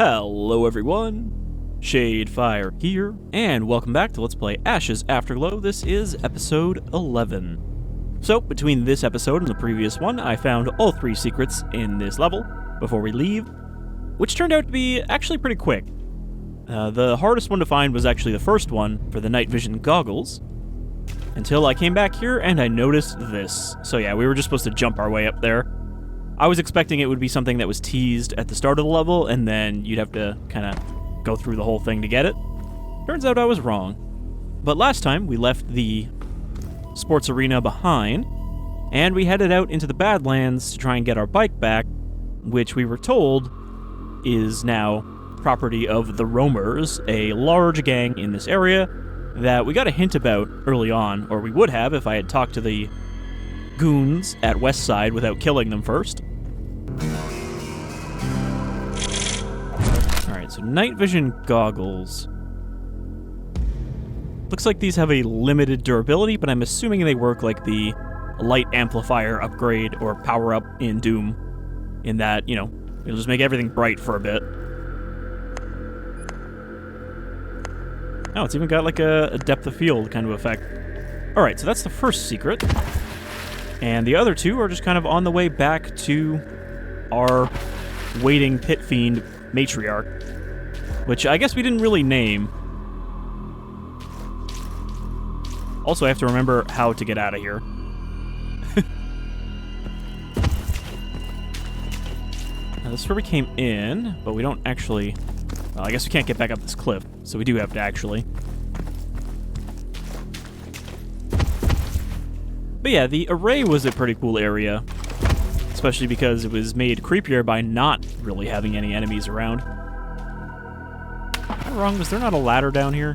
Hello everyone, Shadefyre here, and welcome back to Let's Play Ashes Afterglow. This is episode 11. So, between this episode and the previous one, I found all 3 secrets in this level before we leave, which turned out to be actually pretty quick. The hardest one to find was actually the first one for the night vision goggles, until I came back here and I noticed this. So yeah, we were just supposed to jump our way up there. I was expecting it would be something that was teased at the start of the level, and then you'd have to kind of go through the whole thing to get it. Turns out I was wrong. But last time, we left the sports arena behind, and we headed out into the Badlands to try and get our bike back, which we were told is now property of the Roamers, a large gang in this area that we got a hint about early on, or we would have if I had talked to the goons at Westside without killing them first. Alright, so night vision goggles. Looks like these have a limited durability, but I'm assuming they work like the light amplifier upgrade or power-up in Doom, in that, you know, it'll just make everything bright for a bit. Oh, it's even got like a depth of field kind of effect. Alright, so that's the first secret. And the other 2 are just kind of on the way back to our waiting pit fiend matriarch, which I guess we didn't really name. Also, I have to remember how to get out of here. Now, this is where we came in, but we don't actually... Well, I guess we can't get back up this cliff, so we do have to actually... But yeah, the array was a pretty cool area, especially because it was made creepier by not really having any enemies around. Am I wrong? Was there not a ladder down here?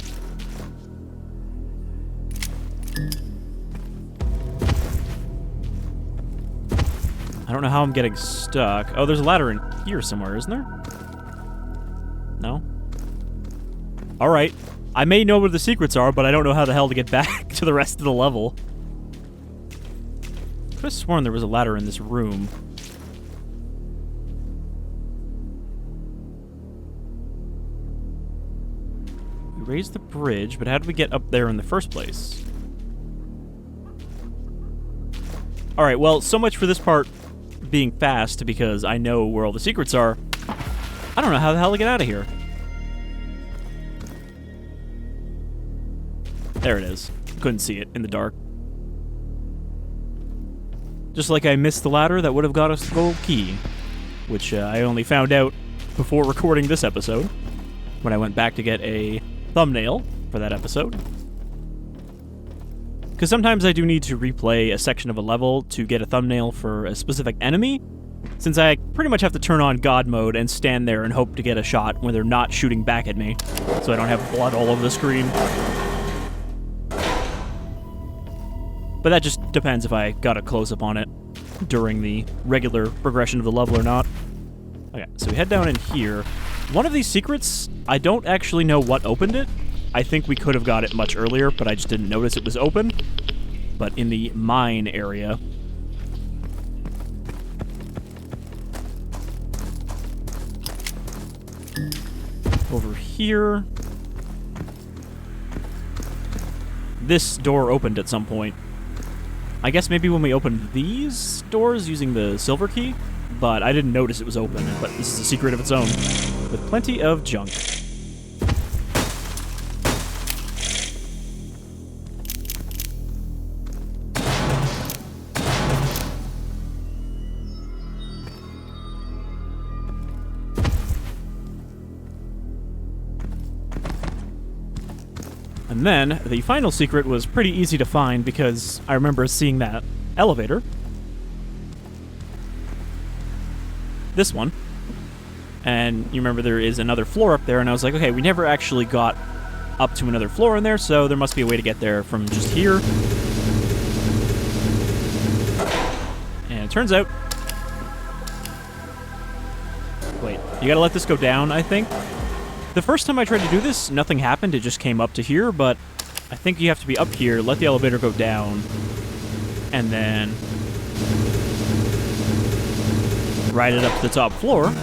I don't know how I'm getting stuck. Oh, there's a ladder in here somewhere, isn't there? No? Alright. I may know where the secrets are, but I don't know how the hell to get back to the rest of the level. I could have sworn there was a ladder in this room. We raised the bridge, but how did we get up there in the first place? Alright, well, so much for this part being fast, because I know where all the secrets are. I don't know how the hell to get out of here. There it is. Couldn't see it in the dark. Just like I missed the ladder that would have got us the gold key, which I only found out before recording this episode, when I went back to get a thumbnail for that episode. Because sometimes I do need to replay a section of a level to get a thumbnail for a specific enemy, since I pretty much have to turn on God mode and stand there and hope to get a shot when they're not shooting back at me, so I don't have blood all over the screen. But that just depends if I got a close-up on it during the regular progression of the level or not. Okay, so we head down in here. One of these secrets, I don't actually know what opened it. I think we could have got it much earlier, but I just didn't notice it was open. But in the mine area. Over here. This door opened at some point. I guess maybe when we opened these doors using the silver key, but I didn't notice it was open, but this is a secret of its own, with plenty of junk. And then, the final secret was pretty easy to find because I remember seeing that elevator. This one. And you remember there is another floor up there, and I was like, okay, we never actually got up to another floor in there, so there must be a way to get there from just here. And it turns out... Wait, you gotta let this go down, I think? The first time I tried to do this, nothing happened, it just came up to here, but I think you have to be up here, let the elevator go down, and then ride it up to the top floor,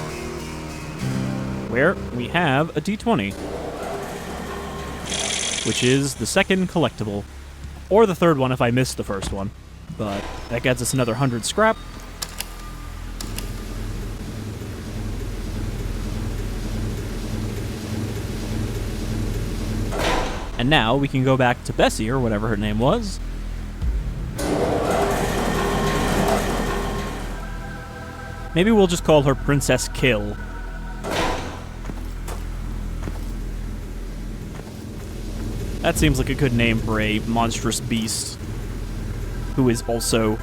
where we have a D20, which is the second collectible, or the third one if I missed the first one. But that gets us another 100 scrap. And now we can go back to Bessie, or whatever her name was. Maybe we'll just call her Princess Kill. That seems like a good name for a monstrous beast who is also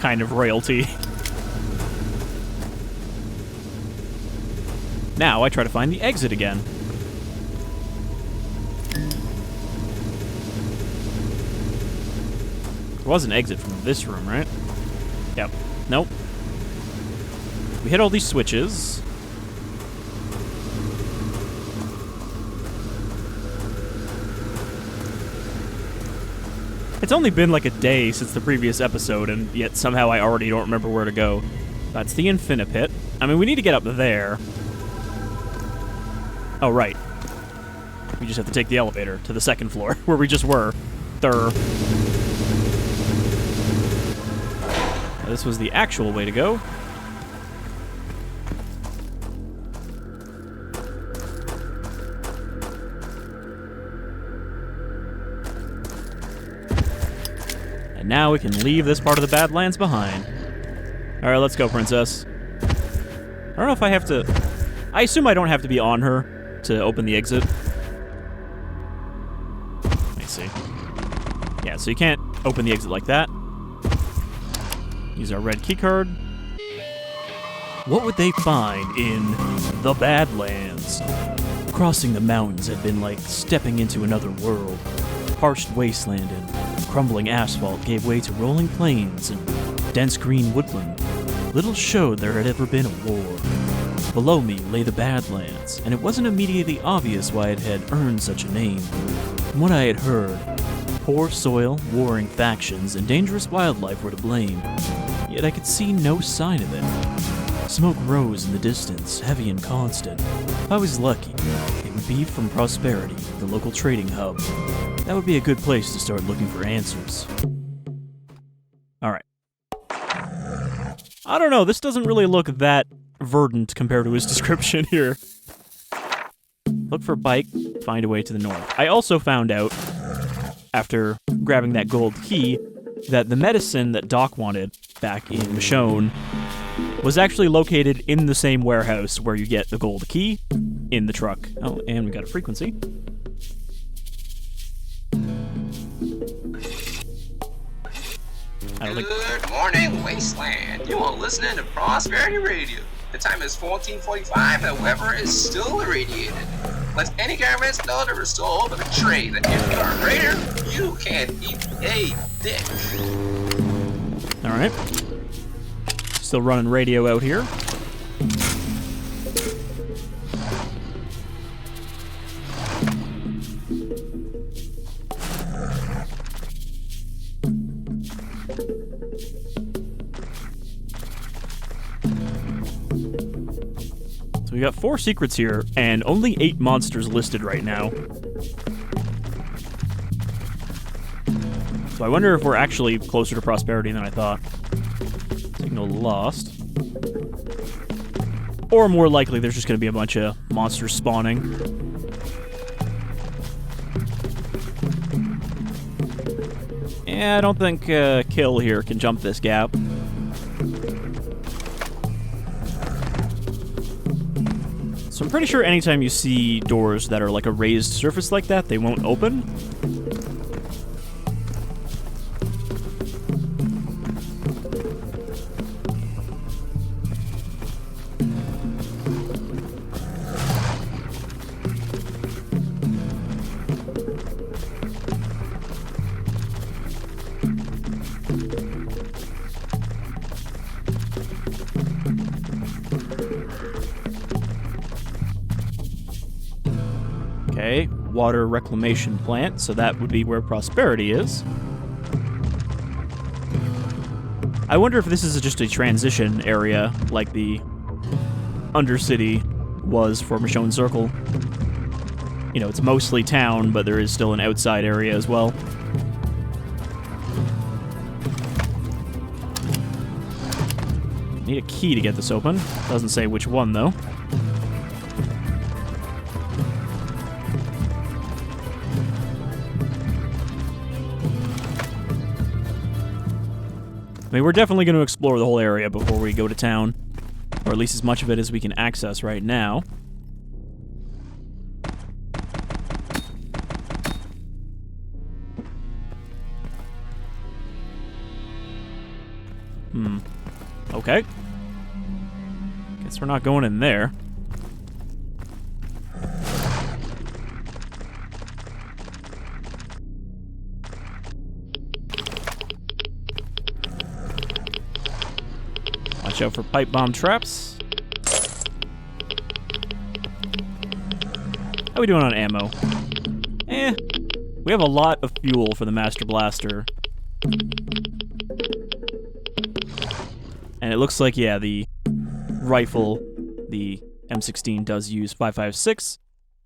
kind of royalty. Now I try to find the exit again. There was an exit from this room, right? Yep. Nope. We hit all these switches. It's only been like a day since the previous episode, and yet somehow I already don't remember where to go. That's the Infinipit. I mean, we need to get up there. Oh, right. We just have to take the elevator to the second floor, where we just were. This was the actual way to go. And now we can leave this part of the Badlands behind. Alright, let's go, princess. I don't know if I have to... I assume I don't have to be on her to open the exit. Let me see. Yeah, so you can't open the exit like that. Use our red keycard. What would they find in the Badlands? Crossing the mountains had been like stepping into another world. Parched wasteland and crumbling asphalt gave way to rolling plains and dense green woodland. Little showed there had ever been a war. Below me lay the Badlands, and it wasn't immediately obvious why it had earned such a name. From what I had heard, poor soil, warring factions, and dangerous wildlife were to blame. Yet I could see no sign of it. Smoke rose in the distance, heavy and constant. If I was lucky, it would be from Prosperity, the local trading hub. That would be a good place to start looking for answers. Alright. I don't know, this doesn't really look that verdant compared to his description here. Look for bike, find a way to the north. I also found out, after grabbing that gold key, that the medicine that Doc wanted back in Michonne was actually located in the same warehouse where you get the gold key in the truck. Oh, and we got a frequency. Good morning, Wasteland. You are listening to Prosperity Radio. The time is 14:45 and the weather is still irradiated. Let any governments know to restore over the trade that if you're a raider, you can eat a dick. Alright. Still running radio out here. So we got 4 secrets here, and only 8 monsters listed right now. So I wonder if we're actually closer to Prosperity than I thought. Signal lost. Or more likely, there's just going to be a bunch of monsters spawning. Yeah, I don't think Kill here can jump this gap. So I'm pretty sure anytime you see doors that are like a raised surface like that, they won't open. Okay, water reclamation plant, so that would be where Prosperity is. I wonder if this is just a transition area, like the Undercity was for Michonne Circle. You know, it's mostly town, but there is still an outside area as well. Need a key to get this open. Doesn't say which one, though. I mean, we're definitely going to explore the whole area before we go to town. Or at least as much of it as we can access right now. Okay. Guess we're not going in there. Watch out for pipe bomb traps. How we doing on ammo? We have a lot of fuel for the Master Blaster. And it looks like, yeah, the rifle, the M16, does use 5.56.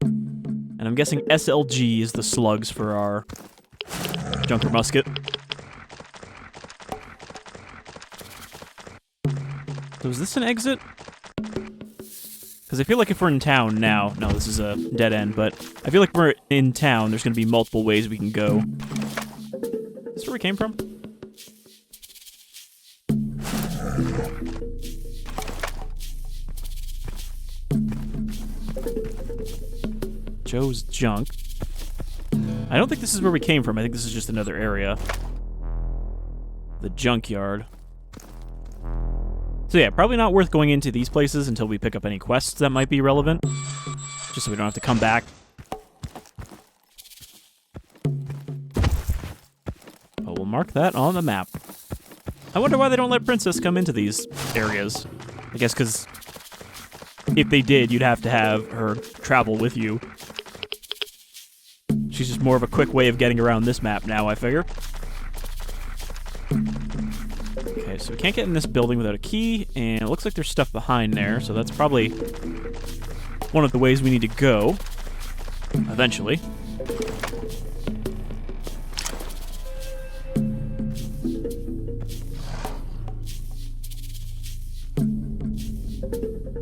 And I'm guessing SLG is the slugs for our Junker musket. So is this an exit? Because I feel like if we're in town now... No, this is a dead end, but I feel like if we're in town, there's going to be multiple ways we can go. Is this where we came from? Joe's junk. I don't think this is where we came from. I think this is just another area. The junkyard. So yeah, probably not worth going into these places until we pick up any quests that might be relevant. Just so we don't have to come back. But we'll mark that on the map. I wonder why they don't let Princess come into these areas. I guess because if they did, you'd have to have her travel with you. She's just more of a quick way of getting around this map now, I figure. Okay, so we can't get in this building without a key, and it looks like there's stuff behind there, so that's probably one of the ways we need to go, eventually.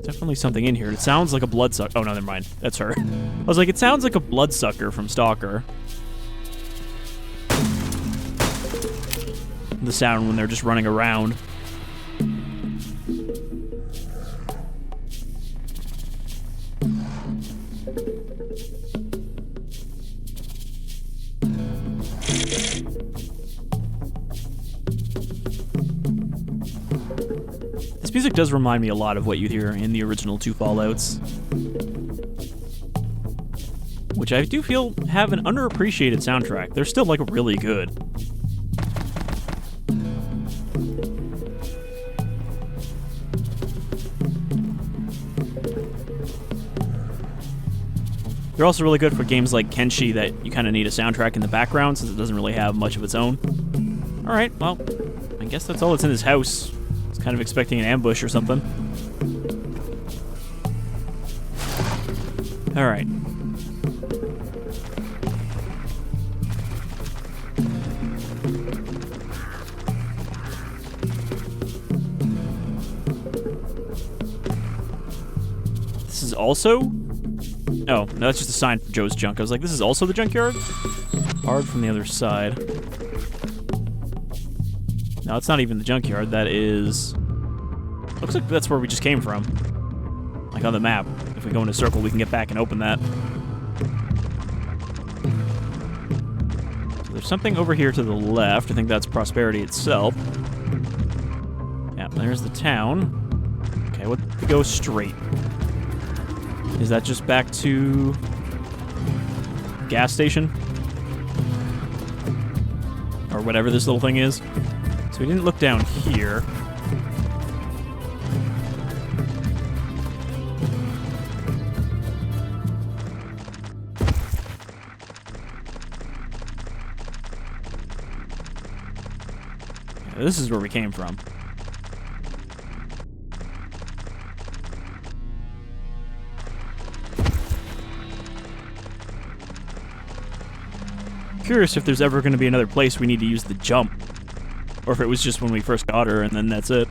Definitely something in here. It sounds like a bloodsucker. Oh, no, never mind. That's her. I was like, it sounds like a bloodsucker from Stalker. The sound when they're just running around. This music does remind me a lot of what you hear in the original two Fallouts, which I do feel have an underappreciated soundtrack. They're still, like, really good. They're also really good for games like Kenshi that you kind of need a soundtrack in the background since it doesn't really have much of its own. Alright, well, I guess that's all that's in this house. I was kind of expecting an ambush or something. Alright. This is also... Oh, no, that's just a sign for Joe's junk. I was like, this is also the junkyard? Hard from the other side. No, it's not even the junkyard. That is... Looks like that's where we just came from. Like on the map. If we go in a circle, we can get back and open that. So there's something over here to the left. I think that's Prosperity itself. Yeah, there's the town. Okay, what? We go straight. Is that just back to gas station? Or whatever this little thing is. So we didn't look down here. Yeah, this is where we came from. curious if there's ever going to be another place we need to use the jump. Or if it was just when we first got her and then that's it.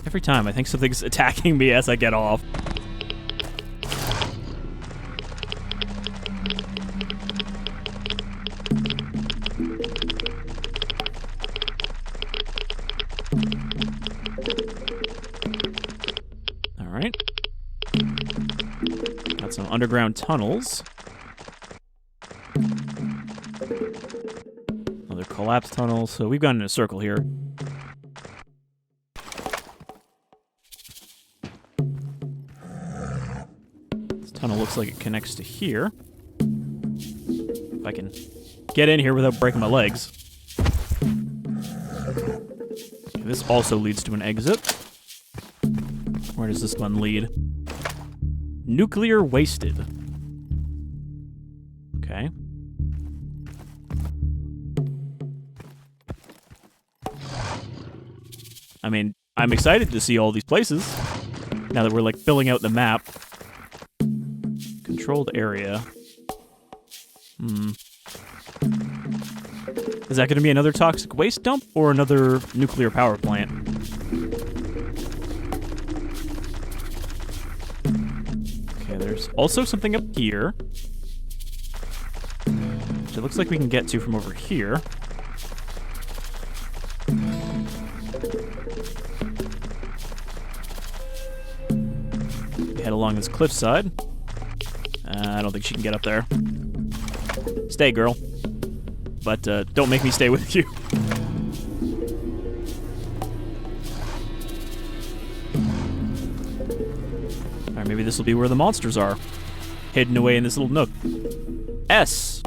Every time I think something's attacking me as I get off. Alright. Got some underground tunnels. Another collapsed tunnel, so we've gone in a circle here. This tunnel looks like it connects to here. If I can get in here without breaking my legs. Okay, this also leads to an exit. Where does this one lead? Nuclear wasted. Okay. I mean, I'm excited to see all these places. Now that we're, like, filling out the map. Controlled area. Is that going to be another toxic waste dump or another nuclear power plant? Okay, there's also something up here. Which it looks like we can get to from over here. We head along this cliffside. I don't think she can get up there. Stay, girl. But don't make me stay with you. Alright, maybe this will be where the monsters are. Hidden away in this little nook. S!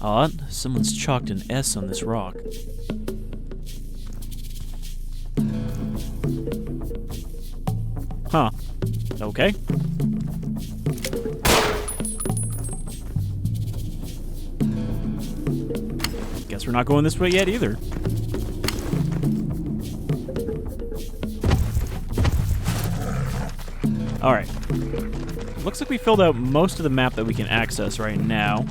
Odd, someone's chalked an S on this rock. Huh. Okay. Guess we're not going this way yet either. Alright. Looks like we filled out most of the map that we can access right now.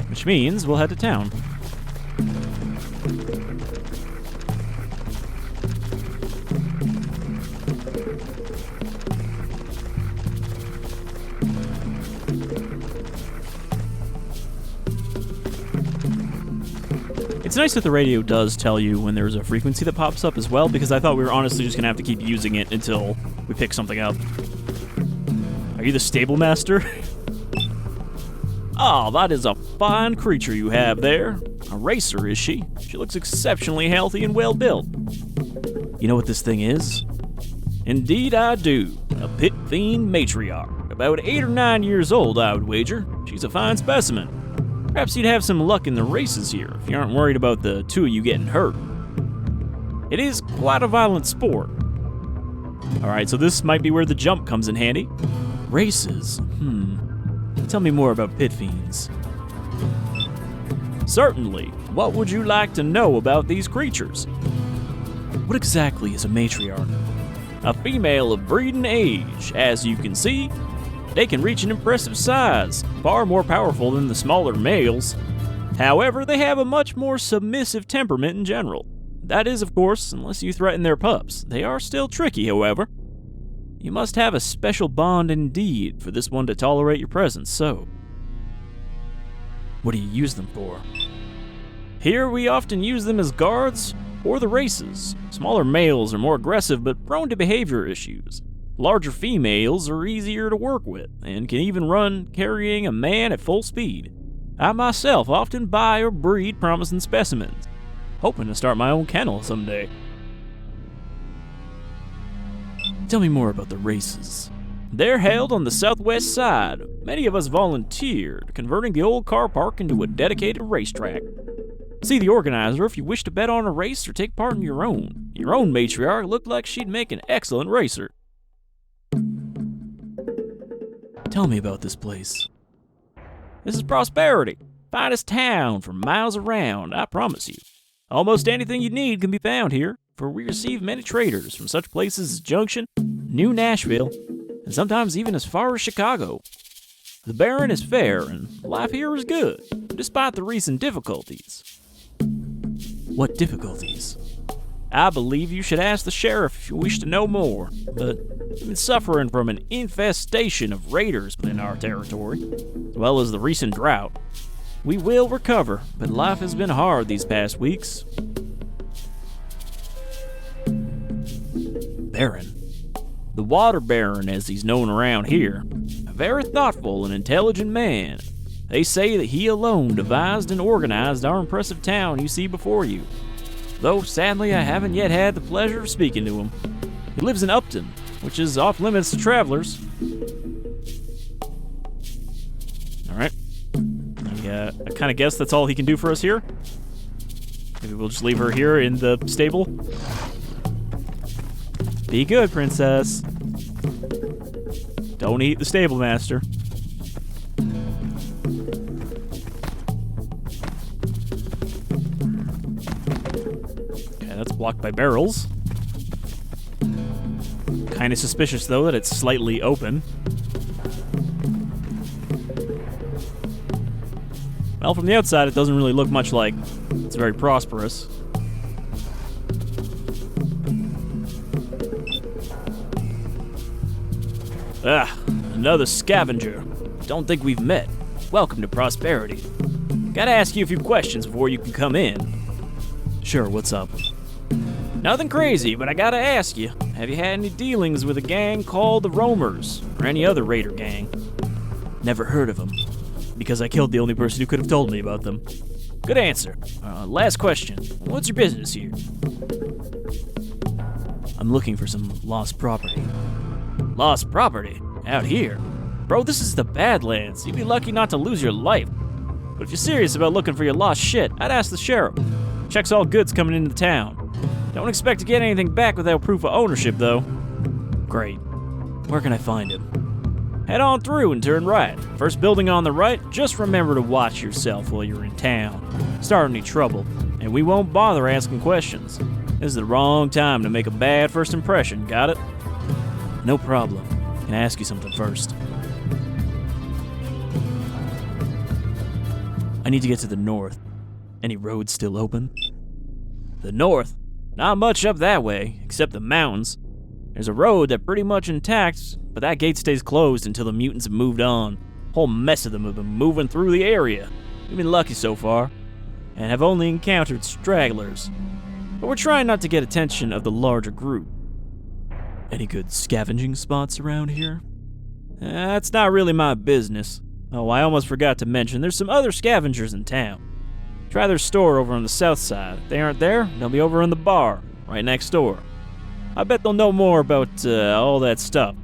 Which means we'll head to town. It's nice that the radio does tell you when there's a frequency that pops up as well, because I thought we were honestly just going to have to keep using it until we pick something up. Are you the stable master? Ah, that is a fine creature you have there. A racer, is she? She looks exceptionally healthy and well built. You know what this thing is? Indeed I do. A pit fiend matriarch. About 8 or 9 years old, I would wager. She's a fine specimen. Perhaps you'd have some luck in the races here, if you aren't worried about the two of you getting hurt. It is quite a violent sport. Alright, so this might be where the jump comes in handy. Races? Tell me more about pit fiends. Certainly. What would you like to know about these creatures? What exactly is a matriarch? A female of breeding age. As you can see, they can reach an impressive size, far more powerful than the smaller males. However, they have a much more submissive temperament in general. That is, of course, unless you threaten their pups. They are still tricky, however. You must have a special bond indeed for this one to tolerate your presence, so... what do you use them for? Here we often use them as guards or the races. Smaller males are more aggressive but prone to behavior issues. Larger females are easier to work with, and can even run carrying a man at full speed. I myself often buy or breed promising specimens, hoping to start my own kennel someday. Tell me more about the races. They're held on the southwest side. Many of us volunteered, converting the old car park into a dedicated racetrack. See the organizer if you wish to bet on a race or take part in your own. Your own matriarch looked like she'd make an excellent racer. Tell me about this place. This is Prosperity. Finest town for miles around, I promise you. Almost anything you need can be found here. for we receive many traders from such places as Junction, New Nashville, and sometimes even as far as Chicago. The Baron is fair, and life here is good, despite the recent difficulties. What difficulties? I believe you should ask the sheriff if you wish to know more, but we've been suffering from an infestation of raiders within our territory, as well as the recent drought. We will recover, but life has been hard these past weeks. Baron. The Water Baron, as he's known around here. A very thoughtful and intelligent man. They say that he alone devised and organized our impressive town you see before you. Though, sadly, I haven't yet had the pleasure of speaking to him. He lives in Upton, which is off limits to travelers. Alright. I kind of guess that's all he can do for us here. Maybe we'll just leave her here in the stable. Be good, princess. Don't eat the stable master. Okay, that's blocked by barrels. Kind of suspicious, though, that it's slightly open. Well, from the outside, it doesn't really look much like it's very prosperous. Ah, another scavenger. Don't think we've met. Welcome to Prosperity. Gotta ask you a few questions before you can come in. Sure, what's up? Nothing crazy, but I gotta ask you. Have you had any dealings with a gang called the Roamers, or any other raider gang? Never heard of them, because I killed the only person who could have told me about them. Good answer. Last question. What's your business here? I'm looking for some lost property. Lost property? Out here? Bro, this is the Badlands. You'd be lucky not to lose your life. But if you're serious about looking for your lost shit, I'd ask the sheriff. Checks all goods coming into town. Don't expect to get anything back without proof of ownership, though. Great. Where can I find him? Head on through and turn right. First building on the right, just remember to watch yourself while you're in town. Start any trouble, and we won't bother asking questions. This is the wrong time to make a bad first impression, got it? No problem. Can I ask you something first? I need to get to the north. Any roads still open? The north? Not much up that way, except the mountains. There's a road that's pretty much intact, but that gate stays closed until the mutants have moved on. A whole mess of them have been moving through the area. We've been lucky so far, and have only encountered stragglers. But we're trying not to get attention of the larger group. Any good scavenging spots around here? That's not really my business. Oh, I almost forgot to mention, there's some other scavengers in town. Try their store over on the south side. If they aren't there, they'll be over in the bar, right next door. I bet they'll know more about all that stuff.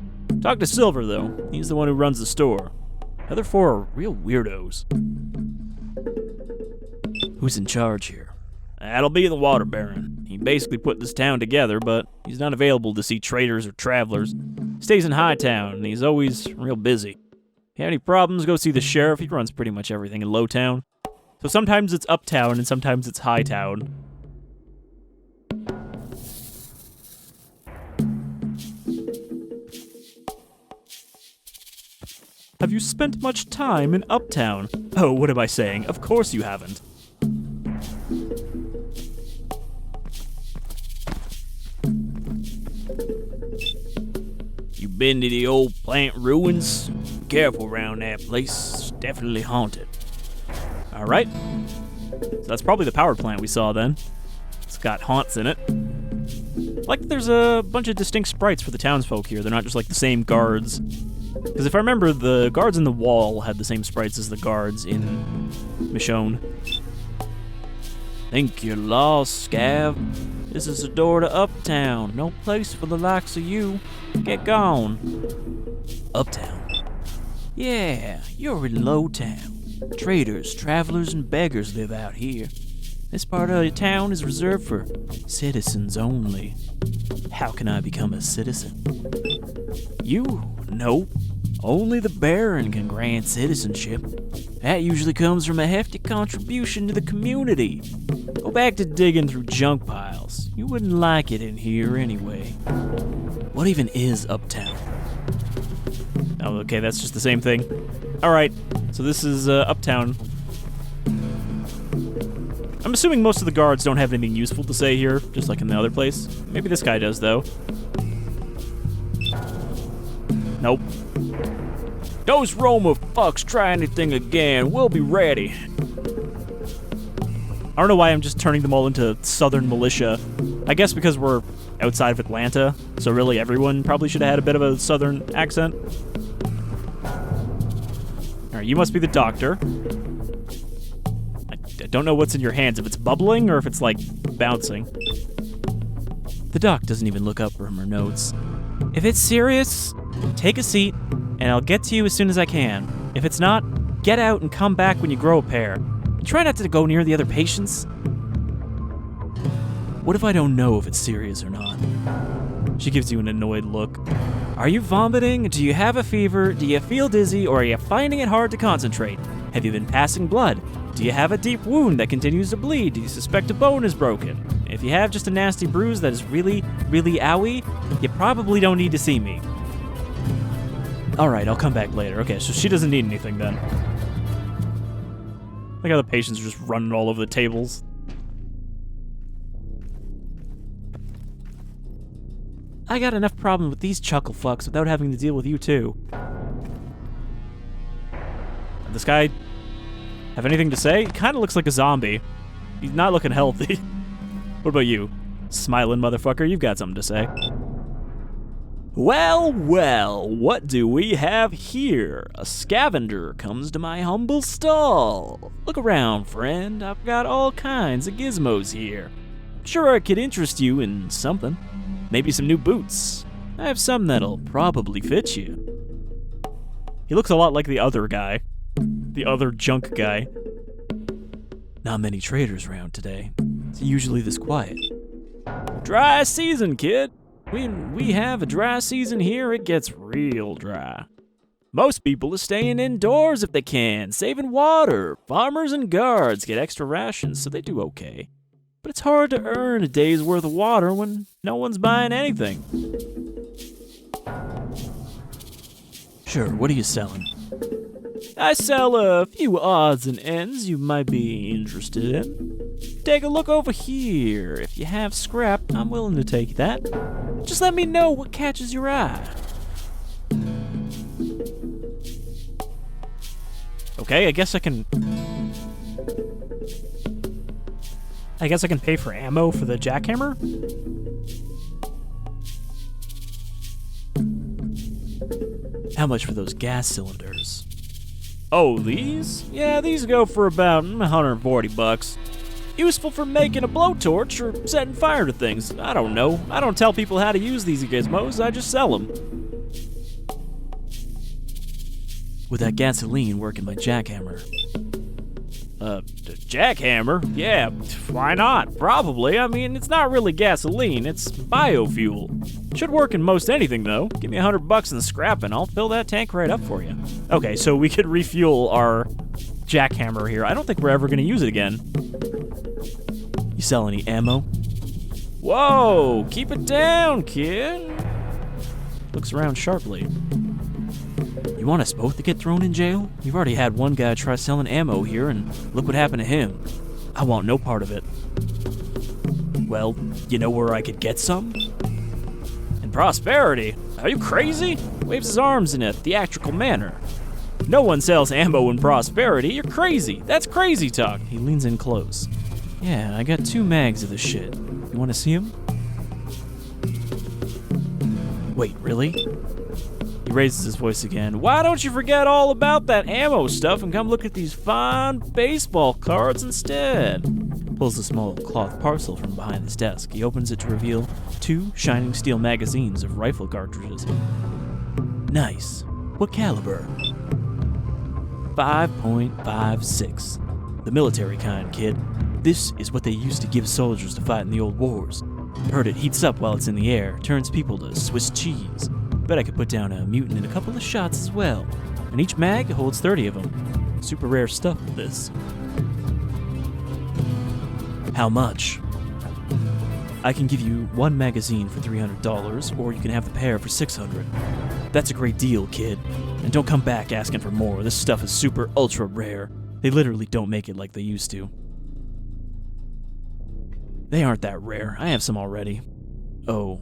Talk to Silver, though. He's the one who runs the store. The other four are real weirdos. Who's in charge here? That'll be the Water Baron. He basically put this town together, but he's not available to see traders or travelers. He stays in Hightown, and he's always real busy. If you have any problems, go see the sheriff. He runs pretty much everything in Lowtown. So sometimes it's Uptown, and sometimes it's Hightown. Have you spent much time in Uptown? Oh, what am I saying? Of course you haven't. You been to the old plant ruins? Be careful around that place. It's definitely haunted. Alright. So that's probably the power plant we saw then. It's got haunts in it. Like there's a bunch of distinct sprites for the townsfolk here. They're not just like the same guards. Because if I remember, the guards in the wall had the same sprites as the guards in Michonne. Think you're lost, Scav? This is the door to Uptown. No place for the likes of you. Get gone. Uptown? Yeah, you're in Lowtown. Traders, travelers, and beggars live out here. This part of the town is reserved for citizens only. How can I become a citizen? You? Nope. Only the Baron can grant citizenship. That usually comes from a hefty contribution to the community. Go back to digging through junk piles. You wouldn't like it in here anyway. What even is Uptown? Oh, okay, that's just the same thing. Alright, so this is Uptown. I'm assuming most of the guards don't have anything useful to say here, just like in the other place. Maybe this guy does, though. Nope. Those Roma fucks try anything again, we'll be ready. I don't know why I'm just turning them all into Southern militia. I guess because we're outside of Atlanta, so really everyone probably should have had a bit of a Southern accent. Alright, you must be the doctor. I don't know what's in your hands, if it's bubbling or if it's, like, bouncing. The doc doesn't even look up from her notes. If it's serious, take a seat, and I'll get to you as soon as I can. If it's not, get out and come back when you grow a pair. Try not to go near the other patients. What if I don't know if it's serious or not? She gives you an annoyed look. Are you vomiting? Do you have a fever? Do you feel dizzy? Or are you finding it hard to concentrate? Have you been passing blood? Do you have a deep wound that continues to bleed? Do you suspect a bone is broken? If you have just a nasty bruise that is really, really owie, you probably don't need to see me. Alright, I'll come back later. Okay, so she doesn't need anything then. Like how the patients are just running all over the tables. I got enough problem with these chuckle fucks without having to deal with you too. This guy have anything to say? He kind of looks like a zombie. He's not looking healthy. What about you? Smiling motherfucker, you've got something to say. Well, well, what do we have here? A scavenger comes to my humble stall. Look around, friend. I've got all kinds of gizmos here. Sure, I could interest you in something. Maybe some new boots. I have some that'll probably fit you. He looks a lot like the other guy. The other junk guy. Not many traders around today. It's usually this quiet. Dry season, kid. When we have a dry season here, it gets real dry. Most people are staying indoors if they can, saving water. Farmers and guards get extra rations, so they do okay. But it's hard to earn a day's worth of water when no one's buying anything. Sure, what are you selling? I sell a few odds and ends you might be interested in. Take a look over here. If you have scrap, I'm willing to take that. Just let me know what catches your eye. Okay, I guess I can pay for ammo for the jackhammer? How much for those gas cylinders? Oh, these? Yeah, these go for about 140 bucks. Useful for making a blowtorch or setting fire to things. I don't know. I don't tell people how to use these gizmos, I just sell them. Would that gasoline work in my jackhammer? Jackhammer? Yeah, why not? Probably. I mean, it's not really gasoline, it's biofuel. Should work in most anything, though. Give me $100 in scrap and I'll fill that tank right up for you. Okay, so we could refuel our jackhammer here. I don't think we're ever gonna use it again. You sell any ammo? Whoa, keep it down, kid. Looks around sharply. You want us both to get thrown in jail? We've already had one guy try selling ammo here, and look what happened to him. I want no part of it. Well, you know where I could get some? In Prosperity? Are you crazy? Waves his arms in a theatrical manner. No one sells ammo in Prosperity. You're crazy. That's crazy talk. He leans in close. Yeah, I got 2 mags of this shit. You want to see them? Wait, really? He raises his voice again. Why don't you forget all about that ammo stuff and come look at these fine baseball cards instead? Pulls a small cloth parcel from behind his desk. He opens it to reveal 2 shining steel magazines of rifle cartridges. Nice. What caliber? 5.56. The military kind, kid. This is what they used to give soldiers to fight in the old wars. Heard it heats up while it's in the air, turns people to Swiss cheese. Bet I could put down a mutant in a couple of shots as well. And each mag holds 30 of them. super rare stuff, this. How much? I can give you one magazine for $300, or you can have the pair for $600. That's a great deal, kid. And don't come back asking for more. This stuff is super ultra rare. They literally don't make it like they used to. They aren't that rare. I have some already. Oh,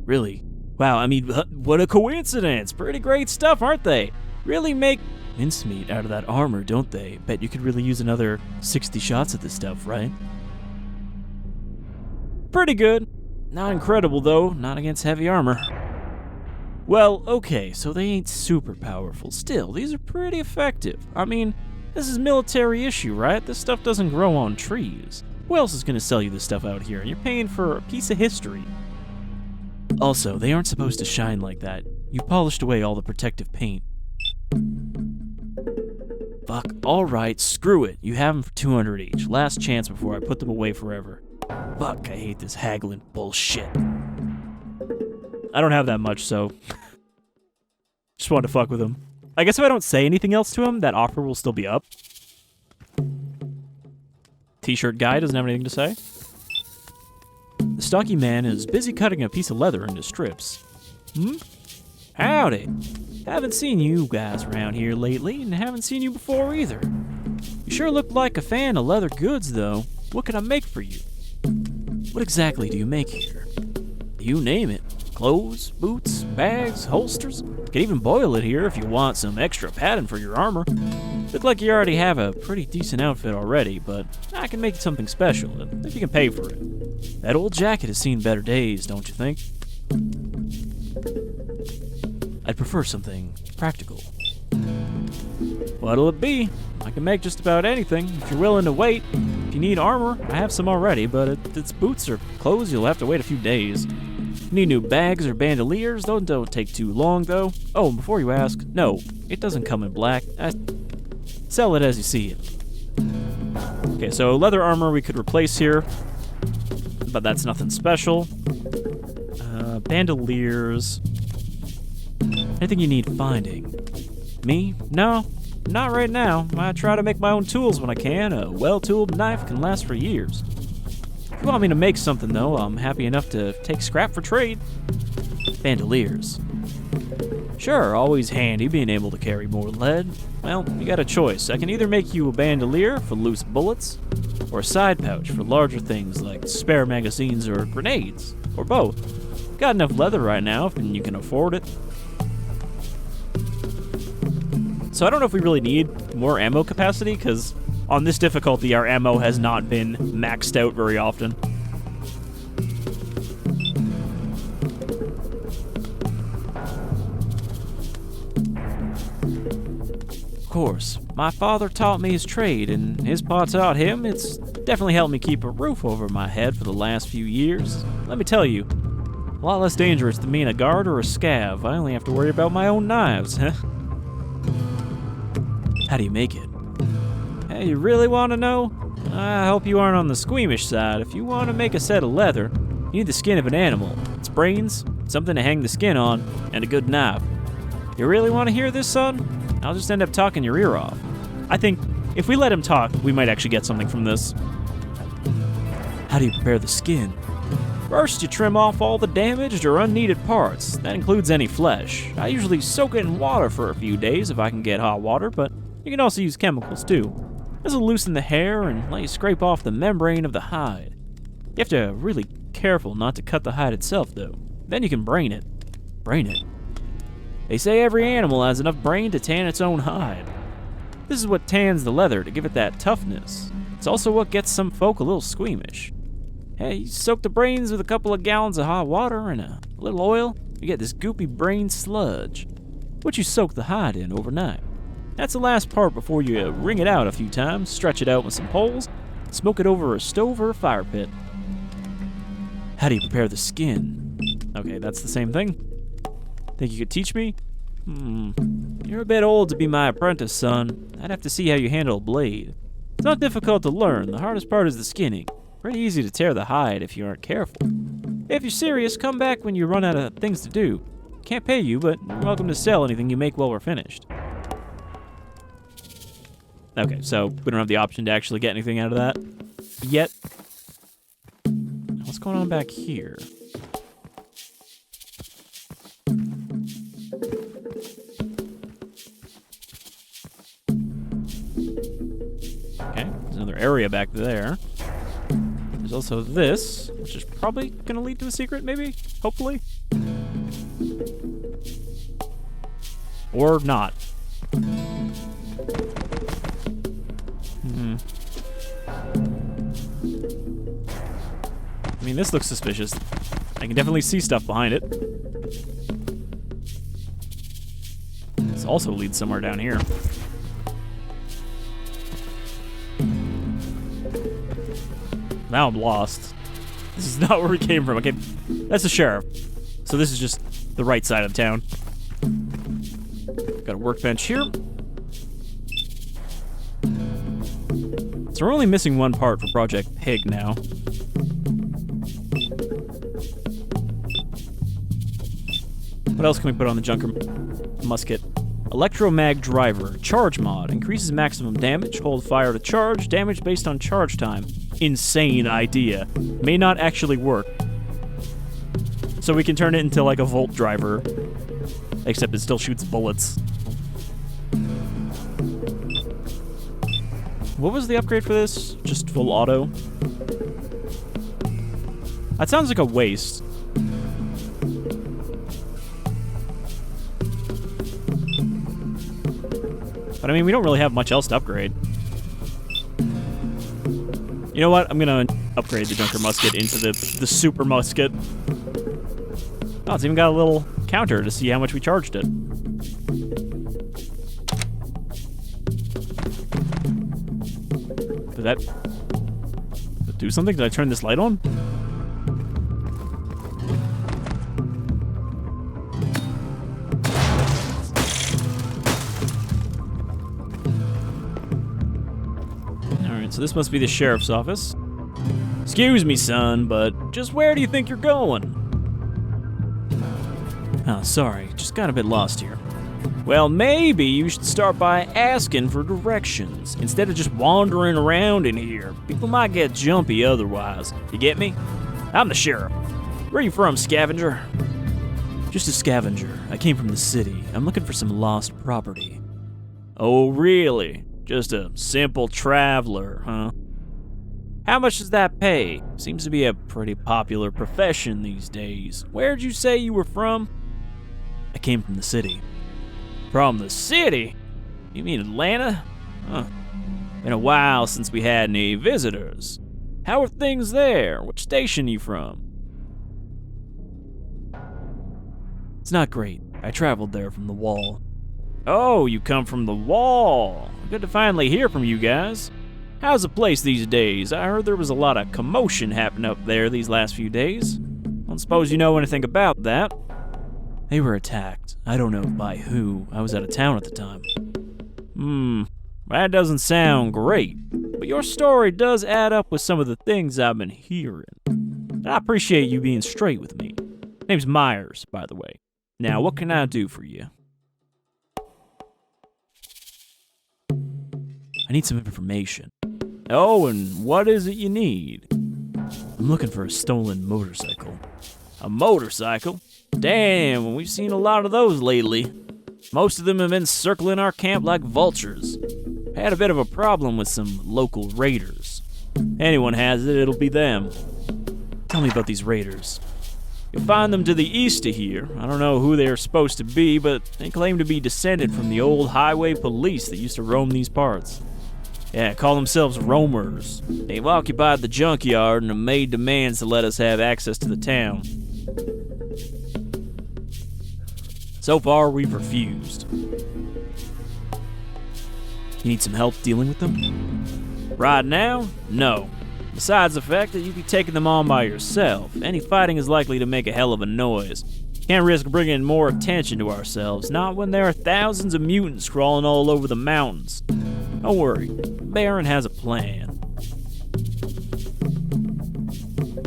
really? Wow, I mean, what a coincidence! Pretty great stuff, aren't they? Really make mincemeat out of that armor, don't they? Bet you could really use another 60 shots at this stuff, right? Pretty good. Not incredible, though. Not against heavy armor. Well, okay, so they ain't super powerful. Still, these are pretty effective. I mean, this is military issue, right? This stuff doesn't grow on trees. Who else is gonna sell you this stuff out here? And you're paying for a piece of history. Also, they aren't supposed to shine like that. You polished away all the protective paint. Fuck, alright, screw it. You have them for 200 each. Last chance before I put them away forever. Fuck, I hate this haggling bullshit. I don't have that much, so... just wanted to fuck with him. I guess if I don't say anything else to him, that offer will still be up. T-shirt guy doesn't have anything to say. The stocky man is busy cutting a piece of leather into strips. Howdy. Haven't seen you guys around here lately, and haven't seen you before either. You sure look like a fan of leather goods, though. What can I make for you? What exactly do you make here? You name it. Clothes, boots, bags, holsters. Can even boil it here if you want some extra padding for your armor. Look like you already have a pretty decent outfit already, but I can make something special if you can pay for it. That old jacket has seen better days, don't you think? I'd prefer something practical. What'll it be? I can make just about anything if you're willing to wait. If you need armor, I have some already, but if it's boots or clothes, you'll have to wait a few days. If you need new bags or bandoliers, those don't take too long, though. Oh, and before you ask, no, it doesn't come in black. Sell it as you see it. Okay, so leather armor we could replace here, but that's nothing special. Bandoliers. Anything you need finding? Me? No, not right now. I try to make my own tools when I can. A well-tooled knife can last for years. If you want me to make something, though, I'm happy enough to take scrap for trade. Bandoliers. Sure, always handy being able to carry more lead. Well, you got a choice. I can either make you a bandolier for loose bullets, or a side pouch for larger things like spare magazines or grenades, or both. Got enough leather right now if you can afford it. So I don't know if we really need more ammo capacity, because on this difficulty our ammo has not been maxed out very often. Of course, my father taught me his trade, and his pa taught him. It's definitely helped me keep a roof over my head for the last few years. Let me tell you, a lot less dangerous than being a guard or a scav. I only have to worry about my own knives, huh? How do you make it? Hey, you really want to know? I hope you aren't on the squeamish side. If you want to make a set of leather, you need the skin of an animal, its brains, something to hang the skin on, and a good knife. You really want to hear this, son? I'll just end up talking your ear off. I think if we let him talk, we might actually get something from this. How do you prepare the skin? First, you trim off all the damaged or unneeded parts. That includes any flesh. I usually soak it in water for a few days if I can get hot water, but you can also use chemicals too. This will loosen the hair and let you scrape off the membrane of the hide. You have to be really careful not to cut the hide itself, though. Then you can brain it. Brain it? They say every animal has enough brain to tan its own hide. This is what tans the leather to give it that toughness. It's also what gets some folk a little squeamish. Hey, you soak the brains with a couple of gallons of hot water and a little oil, you get this goopy brain sludge, which you soak the hide in overnight. That's the last part before you wring it out a few times, stretch it out with some poles, smoke it over a stove or a fire pit. How do you prepare the skin? Okay, that's the same thing. Think you could teach me? You're a bit old to be my apprentice, son. I'd have to see how you handle a blade. It's not difficult to learn. The hardest part is the skinning. Pretty easy to tear the hide if you aren't careful. If you're serious, come back when you run out of things to do. Can't pay you, but you're welcome to sell anything you make while we're finished. Okay, so we don't have the option to actually get anything out of that yet. What's going on back here? Okay, there's another area back there. There's also this, which is probably gonna lead to a secret, maybe? Hopefully? Or not. I mean, this looks suspicious. I can definitely see stuff behind it. This also leads somewhere down here. Now I'm lost. This is not where we came from. Okay, that's the sheriff. So this is just the right side of town. Got a workbench here. So we're only missing one part for Project Pig now. What else can we put on the Junker musket? Electromag Driver. Charge mod. Increases maximum damage. Hold fire to charge. Damage based on charge time. Insane idea. May not actually work. So we can turn it into like a Volt Driver. Except it still shoots bullets. What was the upgrade for this? Just full auto? That sounds like a waste. But I mean, we don't really have much else to upgrade. You know what? I'm gonna upgrade the Junker Musket into the Super Musket. Oh, it's even got a little counter to see how much we charged it. Did that do something? Did I turn this light on? Alright, so this must be the sheriff's office. Excuse me, son, but just where do you think you're going? Oh, sorry, just got a bit lost here. Well, maybe you should start by asking for directions, instead of just wandering around in here. People might get jumpy otherwise. You get me? I'm the sheriff. Where are you from, scavenger? Just a scavenger. I came from the city. I'm looking for some lost property. Oh, really? Just a simple traveler, huh? How much does that pay? Seems to be a pretty popular profession these days. Where'd you say you were from? I came from the city. From the city? You mean Atlanta? Huh. Been a while since we had any visitors. How are things there? What station are you from? It's not great. I traveled there from the wall. Oh, you come from the wall. Good to finally hear from you guys. How's the place these days? I heard there was a lot of commotion happening up there these last few days. Don't suppose you know anything about that. They were attacked. I don't know by who. I was out of town at the time. That doesn't sound great. But your story does add up with some of the things I've been hearing. And I appreciate you being straight with me. Name's Myers, by the way. Now, what can I do for you? I need some information. Oh, and what is it you need? I'm looking for a stolen motorcycle. A motorcycle? Damn, we've seen a lot of those lately. Most of them have been circling our camp like vultures. Had a bit of a problem with some local raiders. Anyone has it, it'll be them. Tell me about these raiders. You'll find them to the east of here. I don't know who they're supposed to be, but they claim to be descended from the old highway police that used to roam these parts. Yeah, call themselves roamers. They've occupied the junkyard and have made demands to let us have access to the town. So far, we've refused. You need some help dealing with them? Right now, no. Besides the fact that you'd be taking them on by yourself, any fighting is likely to make a hell of a noise. Can't risk bringing more attention to ourselves, not when there are thousands of mutants crawling all over the mountains. Don't worry, Baron has a plan.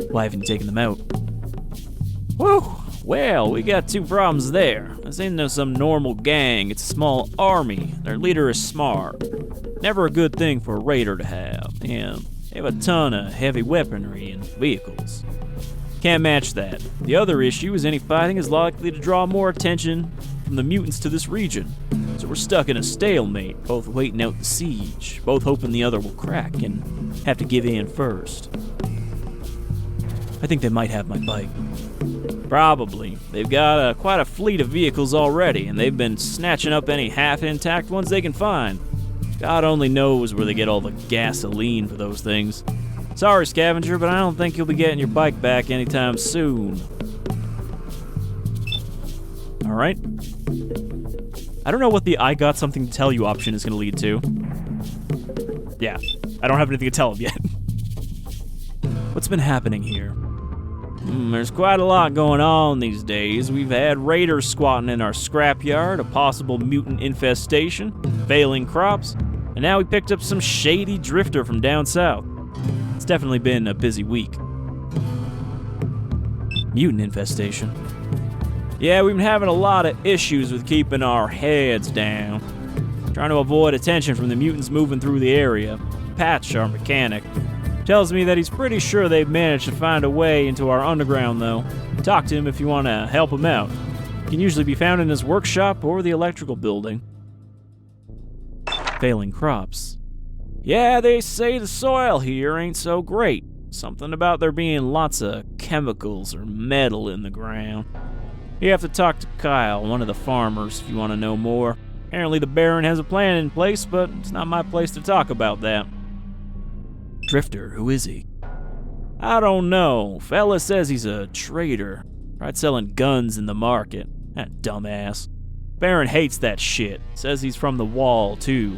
Why haven't you taken them out? Whew! Well, we got two problems there. This ain't no some normal gang, it's a small army. Their leader is smart. Never a good thing for a raider to have, and they have a ton of heavy weaponry and vehicles. Can't match that. The other issue is any fighting is likely to draw more attention from the mutants to this region. So we're stuck in a stalemate, both waiting out the siege, both hoping the other will crack and have to give in first. I think they might have my bike. Probably. They've got quite a fleet of vehicles already, and they've been snatching up any half-intact ones they can find. God only knows where they get all the gasoline for those things. Sorry, Scavenger, but I don't think you'll be getting your bike back anytime soon. Alright. I don't know what the I got something to tell you option is going to lead to. Yeah, I don't have anything to tell him yet. What's been happening here? There's quite a lot going on these days. We've had raiders squatting in our scrapyard, a possible mutant infestation, failing crops, and now we picked up some shady drifter from down south. It's definitely been a busy week. Mutant infestation. Yeah, we've been having a lot of issues with keeping our heads down. Trying to avoid attention from the mutants moving through the area. Patch, our mechanic, tells me that he's pretty sure they've managed to find a way into our underground, though. Talk to him if you want to help him out. He can usually be found in his workshop or the electrical building. Failing crops. Yeah, they say the soil here ain't so great. Something about there being lots of chemicals or metal in the ground. You have to talk to Kyle, one of the farmers, if you want to know more. Apparently the Baron has a plan in place, but it's not my place to talk about that. Drifter, who is he? I don't know. Fella says he's a trader. Tried selling guns in the market. That dumbass. Baron hates that shit. Says he's from the Wall, too.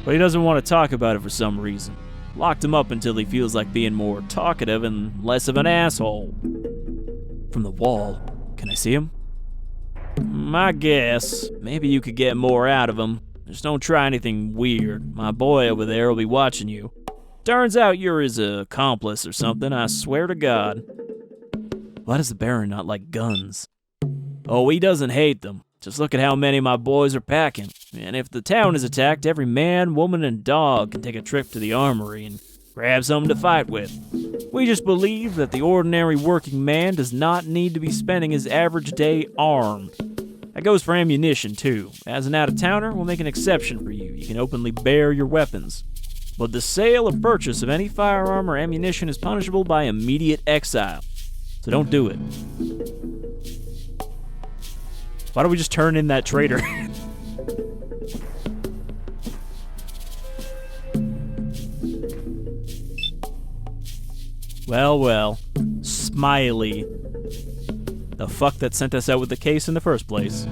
But he doesn't want to talk about it for some reason. Locked him up until he feels like being more talkative and less of an asshole. From the Wall. Can I see him? I guess. Maybe you could get more out of him. Just don't try anything weird. My boy over there will be watching you. Turns out you're his accomplice or something, I swear to God. Why does the Baron not like guns? Oh, he doesn't hate them. Just look at how many my boys are packing. And if the town is attacked, every man, woman, and dog can take a trip to the armory and grab something to fight with. We just believe that the ordinary working man does not need to be spending his average day armed. That goes for ammunition, too. As an out-of-towner, we'll make an exception for you. You can openly bear your weapons. But the sale or purchase of any firearm or ammunition is punishable by immediate exile. So don't do it. Why don't we just turn in that traitor? Well. Smiley. The fuck that sent us out with the case in the first place.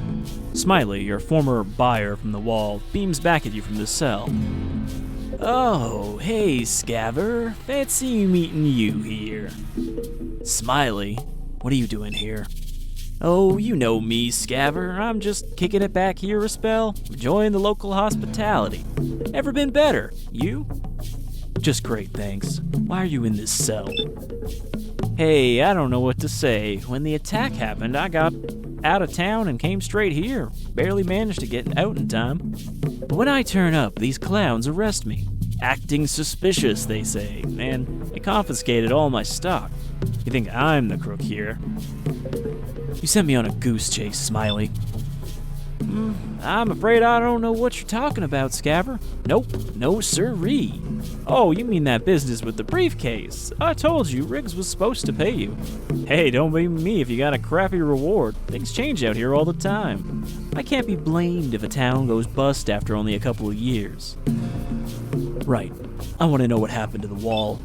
Smiley, your former buyer from the Wall, beams back at you from the cell. Oh, hey, Scaver. Fancy meeting you here. Smiley, what are you doing here? Oh, you know me, Scaver. I'm just kicking it back here a spell, enjoying the local hospitality. Never been better. You? Just great, thanks. Why are you in this cell? Hey, I don't know what to say. When the attack happened, I got out of town and came straight here. Barely managed to get out in time. But when I turn up, these clowns arrest me. Acting suspicious, they say, and they confiscated all my stock. You think I'm the crook here? You sent me on a goose chase, Smiley. I'm afraid I don't know what you're talking about, Scaver. Nope, no siree. Oh, you mean that business with the briefcase. I told you Riggs was supposed to pay you. Hey, don't blame me if you got a crappy reward. Things change out here all the time. I can't be blamed if a town goes bust after only a couple of years. Right, I want to know what happened to the Wall.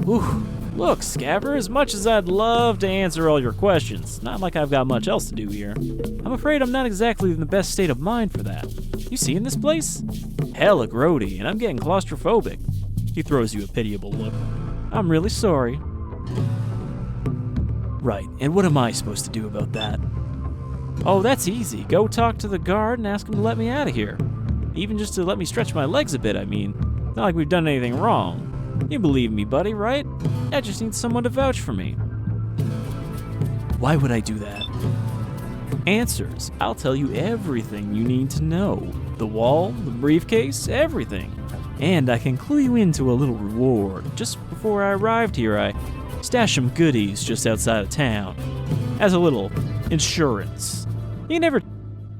Whew. Look, Scaver, as much as I'd love to answer all your questions, not like I've got much else to do here. I'm afraid I'm not exactly in the best state of mind for that. You seeing this place? Hella grody, and I'm getting claustrophobic. He throws you a pitiable look. I'm really sorry. Right, and what am I supposed to do about that? Oh, that's easy. Go talk to the guard and ask him to let me out of here. Even just to let me stretch my legs a bit, I mean. Not like we've done anything wrong. You believe me, buddy, right? I just need someone to vouch for me. Why would I do that? Answers. I'll tell you everything you need to know. The wall, the briefcase, everything. And I can clue you into a little reward. Just before I arrived here, I stashed some goodies just outside of town. As a little insurance. You can never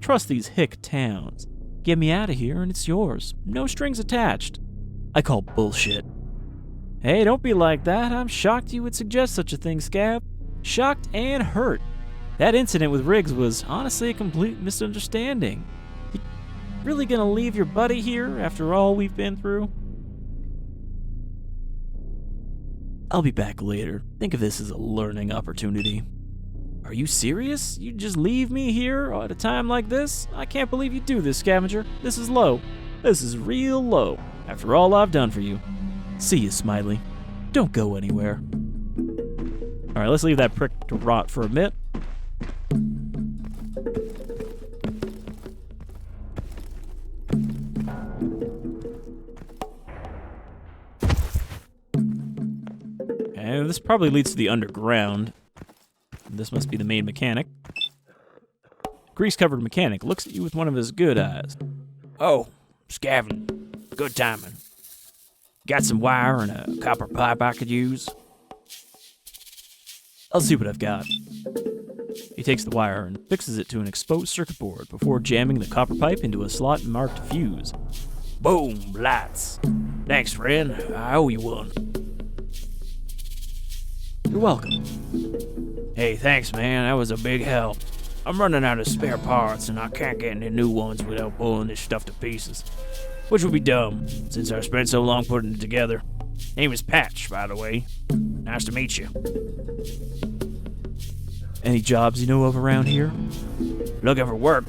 trust these hick towns. Get me out of here and it's yours. No strings attached. I call bullshit. Hey, don't be like that. I'm shocked you would suggest such a thing, Scav. Shocked and hurt. That incident with Riggs was honestly a complete misunderstanding. You really gonna leave your buddy here after all we've been through? I'll be back later. Think of this as a learning opportunity. Are you serious? You just leave me here at a time like this? I can't believe you do this, Scavenger. This is low. This is real low. After all I've done for you. See you, Smiley. Don't go anywhere. Alright, let's leave that prick to rot for a bit. And this probably leads to the underground. This must be the main mechanic. Grease-covered mechanic looks at you with one of his good eyes. Oh, scavenging. Good timing. Got some wire and a copper pipe I could use? I'll see what I've got. He takes the wire and fixes it to an exposed circuit board before jamming the copper pipe into a slot marked fuse. Boom, lights. Thanks, friend. I owe you one. You're welcome. Hey, thanks, man. That was a big help. I'm running out of spare parts, and I can't get any new ones without pulling this stuff to pieces. Which would be dumb, since I spent so long putting it together. Name is Patch, by the way. Nice to meet you. Any jobs you know of around here? Looking for work.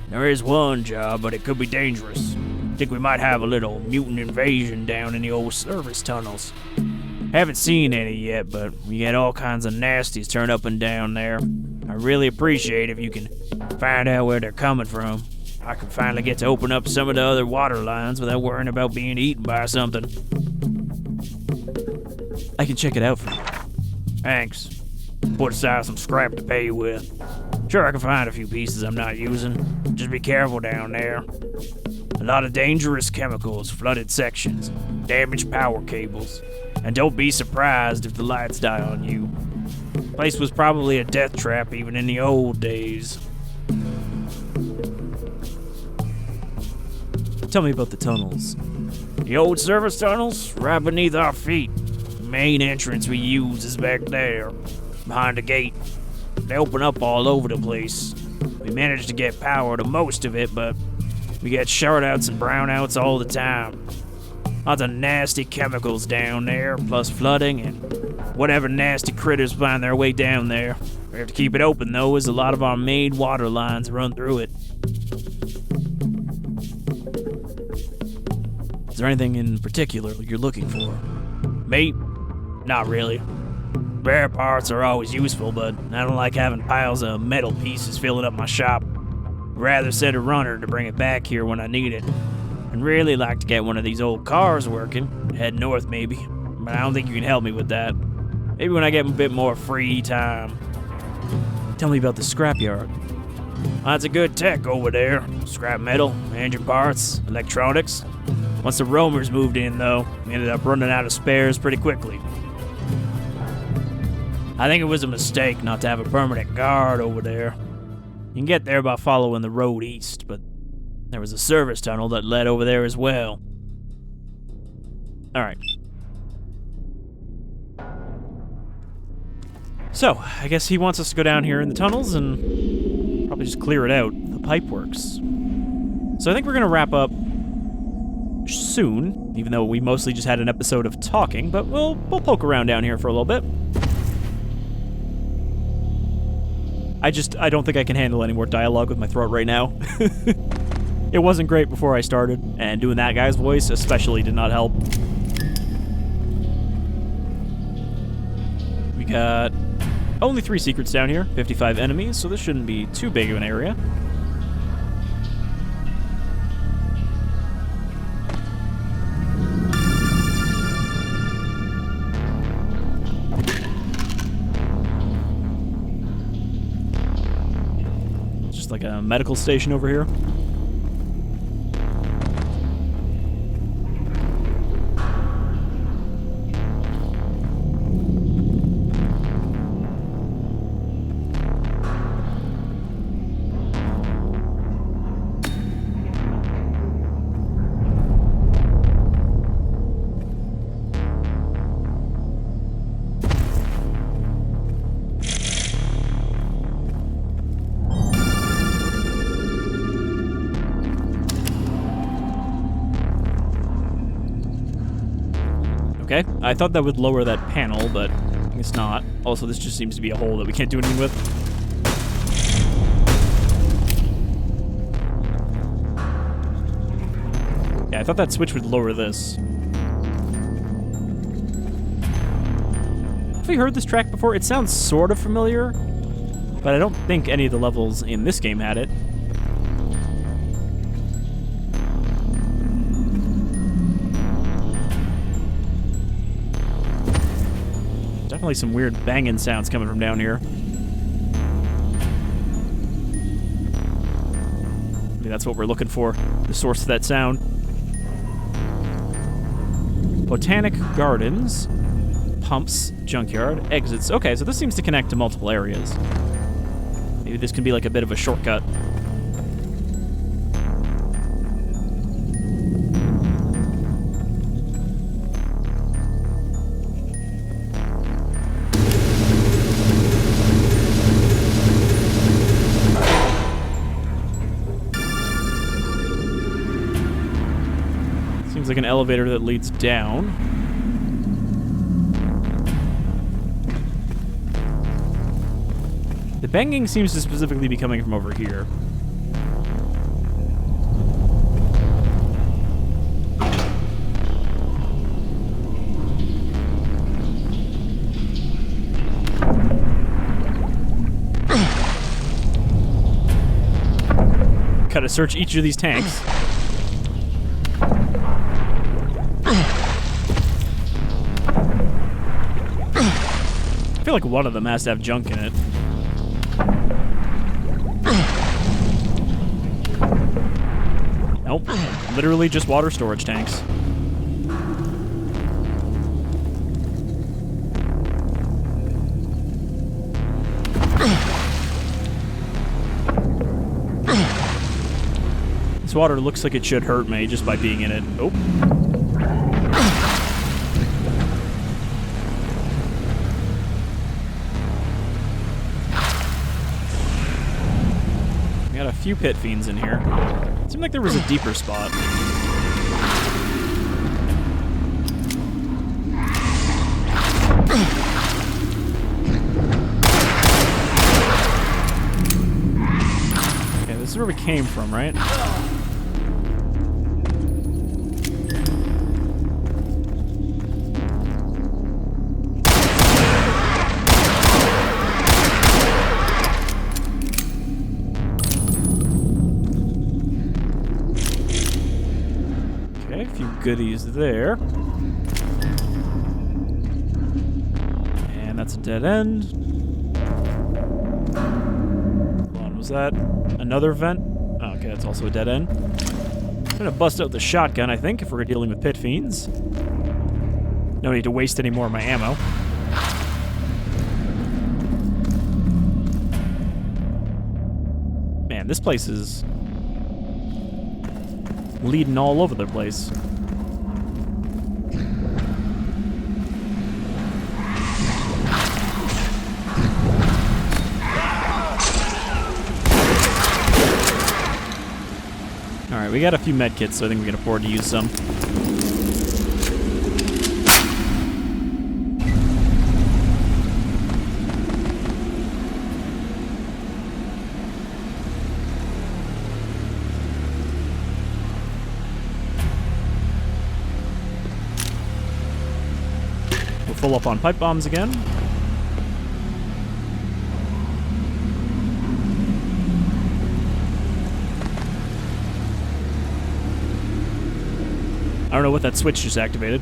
There is one job, but it could be dangerous. Think we might have a little mutant invasion down in the old service tunnels. Haven't seen any yet, but we get all kinds of nasties turn up and down there. I really appreciate if you can find out where they're coming from. I can finally get to open up some of the other water lines without worrying about being eaten by something. I can check it out for you. Thanks. Put aside some scrap to pay you with. Sure, I can find a few pieces I'm not using. Just be careful down there. A lot of dangerous chemicals, flooded sections, damaged power cables. And don't be surprised if the lights die on you. Place was probably a death trap even in the old days. Tell me about the tunnels. The old service tunnels, right beneath our feet. The main entrance we use is back there, behind the gate. They open up all over the place. We managed to get power to most of it, but we get shortouts and brownouts all the time. Lots of nasty chemicals down there, plus flooding and whatever nasty critters find their way down there. We have to keep it open, though, as a lot of our main water lines run through it. Is there anything in particular you're looking for? Me? Not really. Rare parts are always useful, but I don't like having piles of metal pieces filling up my shop. I'd rather send a runner to bring it back here when I need it. I'd really like to get one of these old cars working, head north maybe, but I don't think you can help me with that. Maybe when I get a bit more free time. Tell me about the scrapyard. Lots of good tech over there. Scrap metal, engine parts, electronics. Once the roamers moved in, though, we ended up running out of spares pretty quickly. I think it was a mistake not to have a permanent guard over there. You can get there by following the road east, but there was a service tunnel that led over there as well. Alright. So, I guess he wants us to go down here in the tunnels and probably just clear it out. The pipe works. So I think we're going to wrap up soon, even though we mostly just had an episode of talking, but we'll poke around down here for a little bit. I don't think I can handle any more dialogue with my throat right now. It wasn't great before I started, and doing that guy's voice especially did not help. We got only 3 secrets down here, 55 enemies, so this shouldn't be too big of an area. like a medical station over here. Okay, I thought that would lower that panel, but it's not. Also, this just seems to be a hole that we can't do anything with. Yeah, I thought that switch would lower this. Have we heard this track before? It sounds sort of familiar, but I don't think any of the levels in this game had it. Definitely some weird banging sounds coming from down here. Maybe that's what we're looking for, the source of that sound. Botanic Gardens, pumps, junkyard, exits. Okay, so this seems to connect to multiple areas. Maybe this can be like a bit of a shortcut. Seems like an elevator that leads down. The banging seems to specifically be coming from over here. Gotta search each of these tanks. I feel like one of them has to have junk in it. Nope. Literally just water storage tanks. This water looks like it should hurt me just by being in it. Oh. We got a few pit fiends in here. It seemed like there was a deeper spot. Okay, this is where we came from, right? Goodies there. And that's a dead end. Hold on, was that another vent? Oh, okay, that's also a dead end. I'm gonna bust out the shotgun, I think, if we're dealing with pit fiends. No need to waste any more of my ammo. Man, this place is leading all over the place. Alright, we got a few medkits, so I think we can afford to use some. We'll full up on pipe bombs again. I don't know what that switch just activated.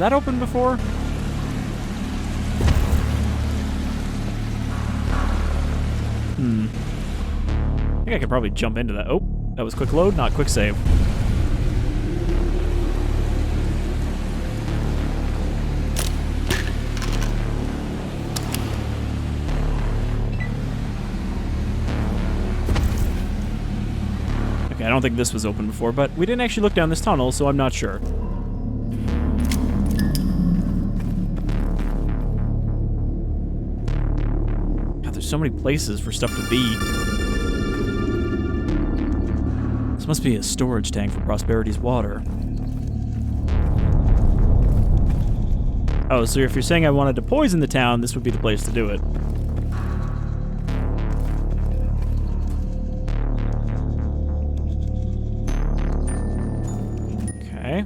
that open before? I think I could probably jump into that. Oh, that was quick load, not quick save. Okay, I don't think this was open before, but we didn't actually look down this tunnel, so I'm not sure. God, there's so many places for stuff to be. This must be a storage tank for Prosperity's water. Oh, so if you're saying I wanted to poison the town, this would be the place to do it. Okay.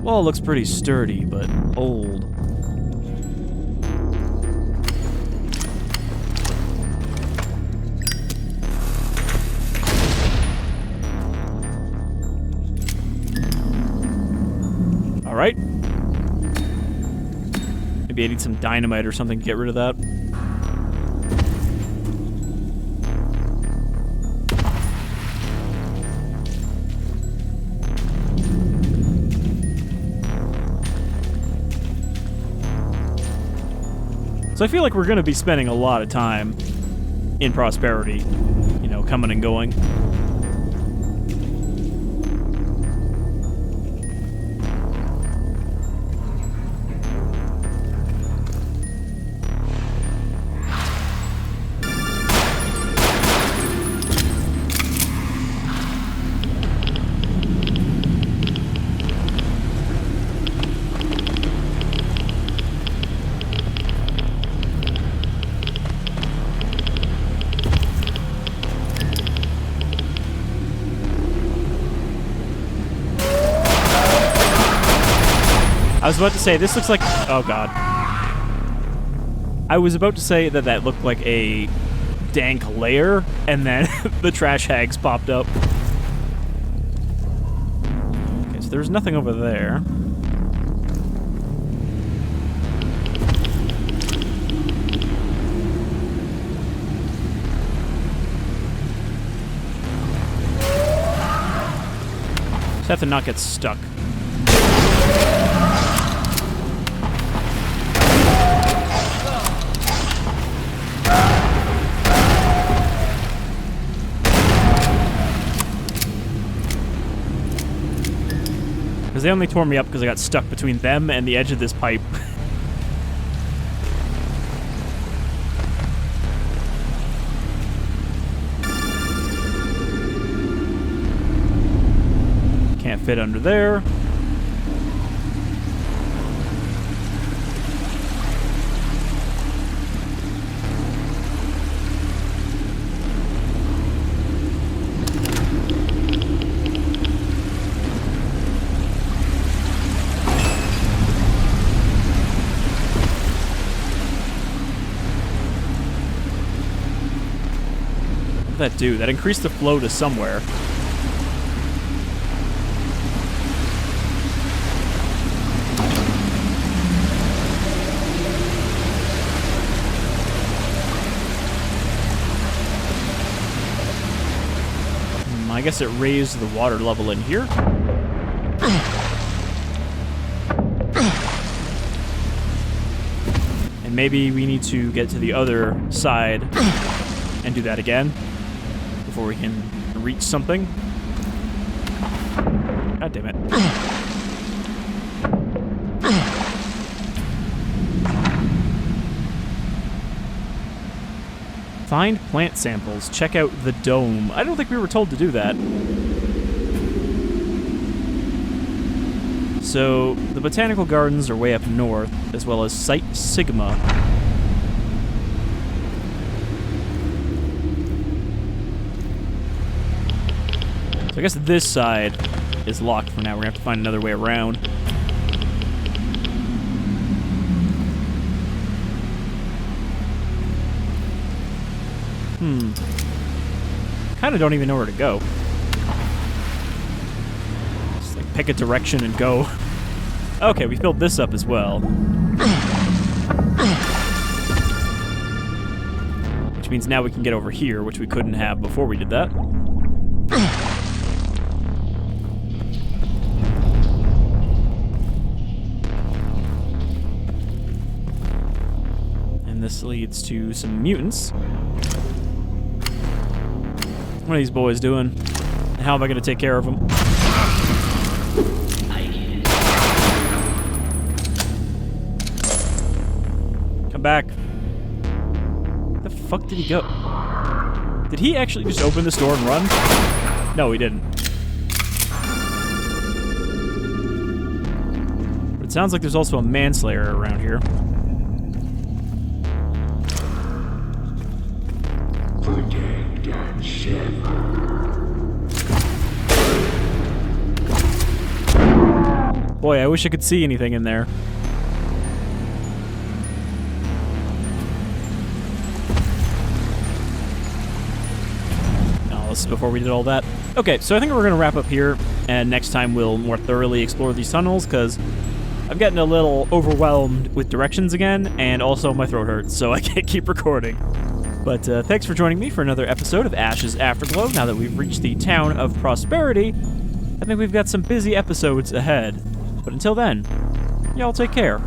Wall looks pretty sturdy, but old. Alright. Maybe I need some dynamite or something to get rid of that. So I feel like we're going to be spending a lot of time in Prosperity, you know, coming and going. I was about to say, this looks like... Oh, God. I was about to say that that looked like a dank lair, and then the trash hags popped up. Okay, so there's nothing over there. Just have to not get stuck. Because they only tore me up because I got stuck between them and the edge of this pipe. Can't fit under there. What did that do? That increased the flow to somewhere. I guess it raised the water level in here. And maybe we need to get to the other side and do that again before we can reach something. God damn it. Find plant samples. Check out the dome. I don't think we were told to do that. So, the botanical gardens are way up north, as well as Site Sigma. So I guess this side is locked for now. We're gonna have to find another way around. Kinda don't even know where to go. Just like pick a direction and go. Okay, we filled this up as well. Which means now we can get over here, which we couldn't have before we did that. And this leads to some mutants. What are these boys doing? And how am I going to take care of them? Come back. Where the fuck did he go? Did he actually just open this door and run? No, he didn't. But it sounds like there's also a manslayer around here. Boy, I wish I could see anything in there. No, this is before we did all that. Okay, so I think we're going to wrap up here, and next time we'll more thoroughly explore these tunnels, because I've gotten a little overwhelmed with directions again, and also my throat hurts, so I can't keep recording. But thanks for joining me for another episode of Ash's Afterglow. Now that we've reached the town of Prosperity, I think we've got some busy episodes ahead. But until then, y'all take care.